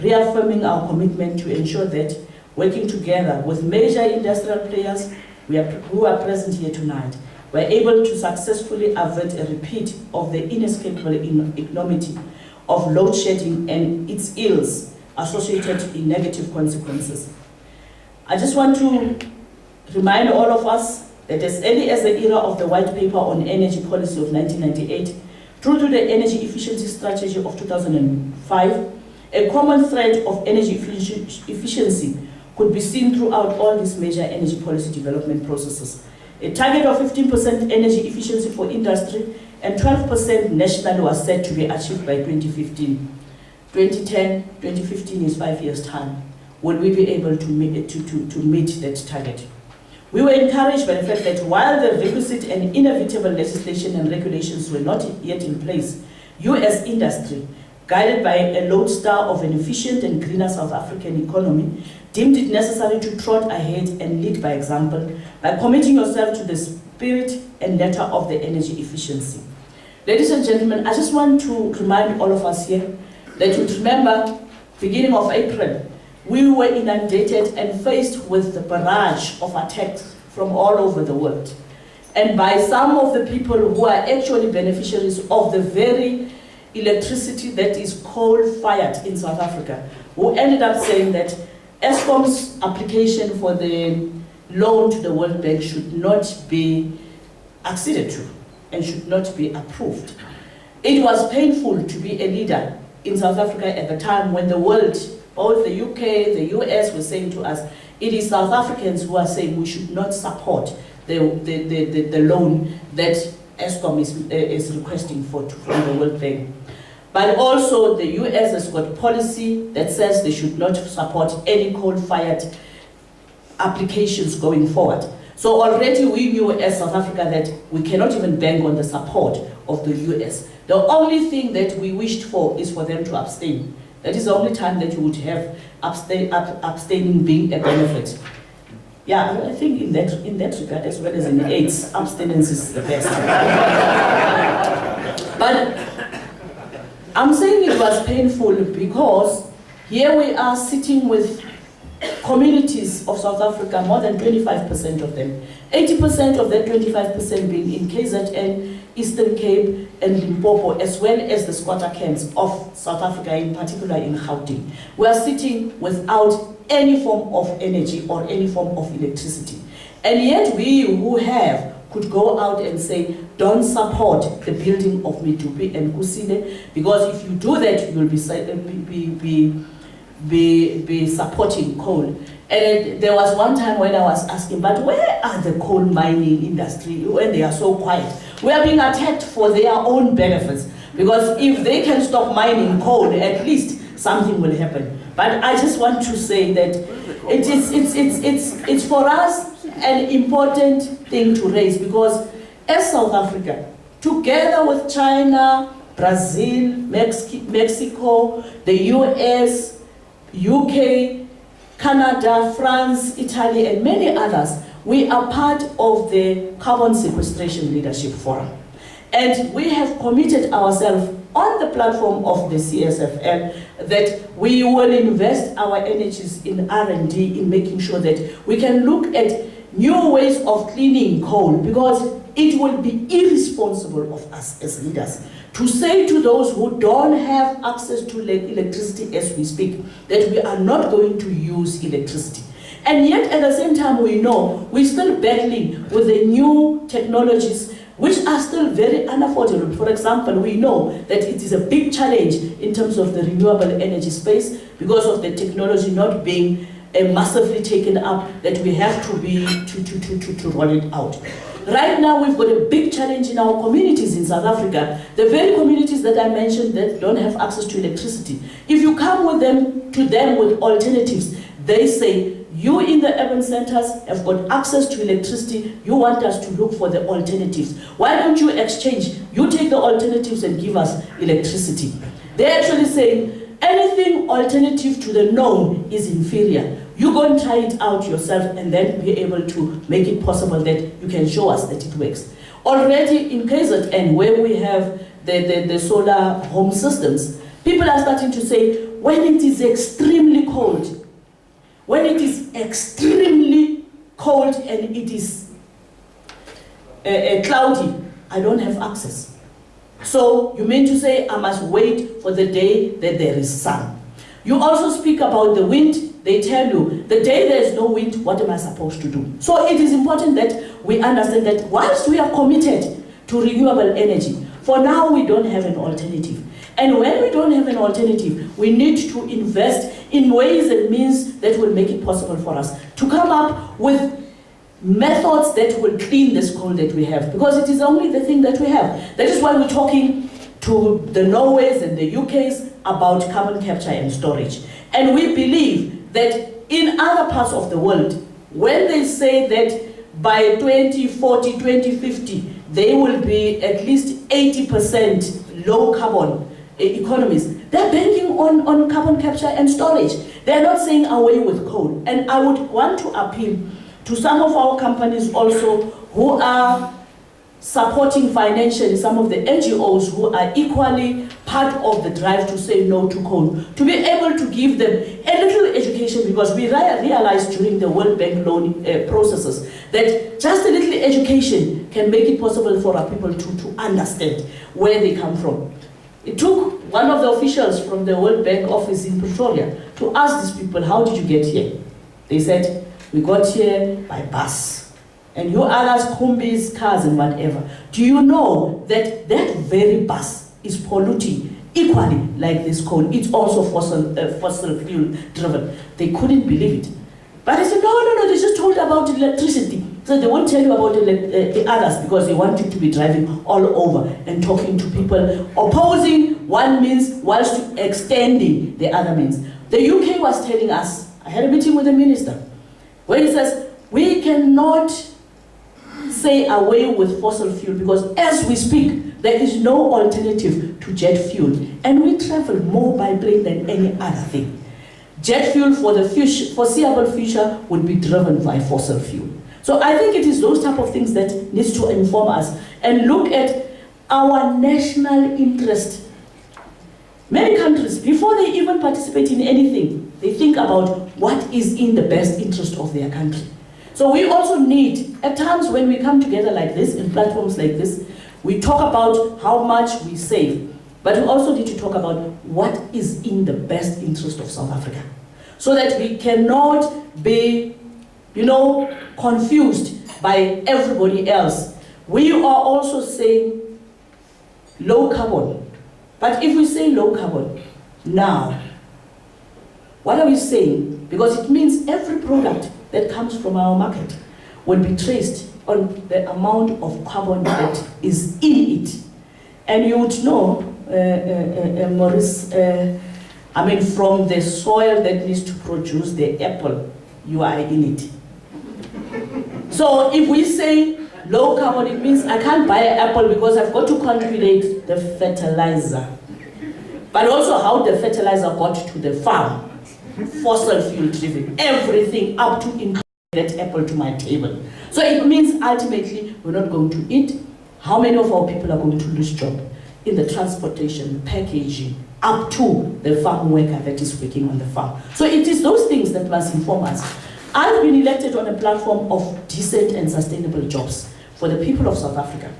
reaffirming our commitment to ensure that, working together with major industrial players who are present here tonight, we're able to successfully avert a repeat of the inescapable enormity of load shedding and its ills associated in negative consequences. I just want to remind all of us that as early as the era of the White Paper on Energy Policy of 1998, through to the Energy Efficiency Strategy of 2005, a common thread of energy efficiency could be seen throughout all these major energy policy development processes. A target of 15% energy efficiency for industry and 12% nationally was set to be achieved by 2015. 2010, 2015 is 5 years' time. Will we be able to meet that target? We were encouraged by the fact that while the requisite and inevitable legislation and regulations were not yet in place, US industry, guided by a lodestar of an efficient and greener South African economy, deemed it necessary to trot ahead and lead by example by committing yourself to the spirit and letter of the energy efficiency. Ladies and gentlemen, I just want to remind all of us here that you remember, beginning of April, we were inundated and faced with the barrage of attacks from all over the world. And by some of the people who are actually beneficiaries of the very electricity that is coal-fired in South Africa, who ended up saying that Eskom's application for the loan to the World Bank should not be acceded to and should not be approved. It was painful to be a leader in South Africa at the time when the world, both the UK, the US, were saying to us, it is South Africans who are saying we should not support the loan that Eskom is requesting from the World Bank. But also the US has got policy that says they should not support any coal-fired applications going forward. So already we knew as South Africa that we cannot even bank on the support of the US. The only thing that we wished for is for them to abstain. That is the only time that you would have abstaining being a benefit. Yeah, I think in that regard, as well as in AIDS, abstinence is the best. But I'm saying it was painful because here we are sitting with communities of South Africa, more than 25% of them. 80% of that 25% being in KZN, Eastern Cape, and Limpopo, as well as the squatter camps of South Africa, in particular in Gauteng. We are sitting without any form of energy or any form of electricity. And yet we who have could go out and say, don't support the building of Medupi and Kusile, because if you do that, you will be supporting coal. And there was one time when I was asking, but where are the coal mining industry when they are so quiet? We are being attacked for their own benefits, because if they can stop mining coal, at least something will happen. But I just want to say that it's for us an important thing to raise, because as South Africa, together with China, Brazil, Mexico, the US, UK, Canada, France, Italy, and many others, we are part of the Carbon Sequestration Leadership Forum. And we have committed ourselves on the platform of the CSFL that we will invest our energies in R&D, in making sure that we can look at new ways of cleaning coal, because it will be irresponsible of us as leaders to say to those who don't have access to electricity as we speak that we are not going to use electricity. And yet at the same time we know we're still battling with the new technologies which are still very unaffordable. For example, we know that it is a big challenge in terms of the renewable energy space because of the technology not being massively taken up, that we have to roll it out. Right now, we've got a big challenge in our communities in South Africa. The very communities that I mentioned that don't have access to electricity. If you come to them with alternatives, they say, you in the urban centers have got access to electricity, you want us to look for the alternatives. Why don't you exchange? You take the alternatives and give us electricity. They actually say, anything alternative to the known is inferior. You go and try it out yourself and then be able to make it possible that you can show us that it works. Already in KZN, where we have the solar home systems, people are starting to say, when it is extremely cold, when it is extremely cold and it is cloudy, I don't have access. So you mean to say I must wait for the day that there is sun. You also speak about the wind. They tell you, the day there is no wind, what am I supposed to do? So it is important that we understand that whilst we are committed to renewable energy, for now we don't have an alternative. And when we don't have an alternative, we need to invest in ways and means that will make it possible for us to come up with methods that will clean this coal that we have, because it is only the thing that we have. That is why we're talking to the Norways and the UKs about carbon capture and storage. And we believe that in other parts of the world, when they say that by 2040, 2050, they will be at least 80% low carbon economies, they're banking on carbon capture and storage. They're not saying away with coal. And I would want to appeal to some of our companies also who are supporting financially some of the NGOs who are equally part of the drive to say no to coal, to be able to give them a little education, because we realized during the World Bank loan processes that just a little education can make it possible for our people to understand where they come from. It took one of the officials from the World Bank office in Pretoria to ask these people, how did you get here? They said, we got here by bus. And you others, combis, cars and whatever. Do you know that that very bus is polluting equally like this coal? It's also fossil fuel driven. They couldn't believe it. But I said, no, they just told about electricity. So they won't tell you about the others, because they want you to be driving all over and talking to people, opposing one means whilst extending the other means. The UK was telling us, I had a meeting with the minister, where he says, we cannot say away with fossil fuel, because as we speak, there is no alternative to jet fuel. And we travel more by plane than any other thing. Jet fuel for the foreseeable future would be driven by fossil fuel. So I think it is those type of things that needs to inform us and look at our national interest. Many countries, before they even participate in anything, they think about what is in the best interest of their country. So we also need, at times when we come together like this, in platforms like this, we talk about how much we save, but we also need to talk about what is in the best interest of South Africa, so that we cannot be, confused by everybody else. We are also saying low carbon, but if we say low carbon now, what are we saying? Because it means every product that comes from our market will be traced on the amount of carbon that is in it. And you would know, Maurice, from the soil that needs to produce the apple, you are in it. So if we say low carbon, it means I can't buy an apple because I've got to calculate the fertilizer, but also how the fertilizer got to the farm. Fossil fuel driven, everything up to include that apple to my table. So it means ultimately we're not going to eat. How many of our people are going to lose job in the transportation, packaging, up to the farm worker that is working on the farm? So it is those things that must inform us. I've been elected on a platform of decent and sustainable jobs for the people of South Africa.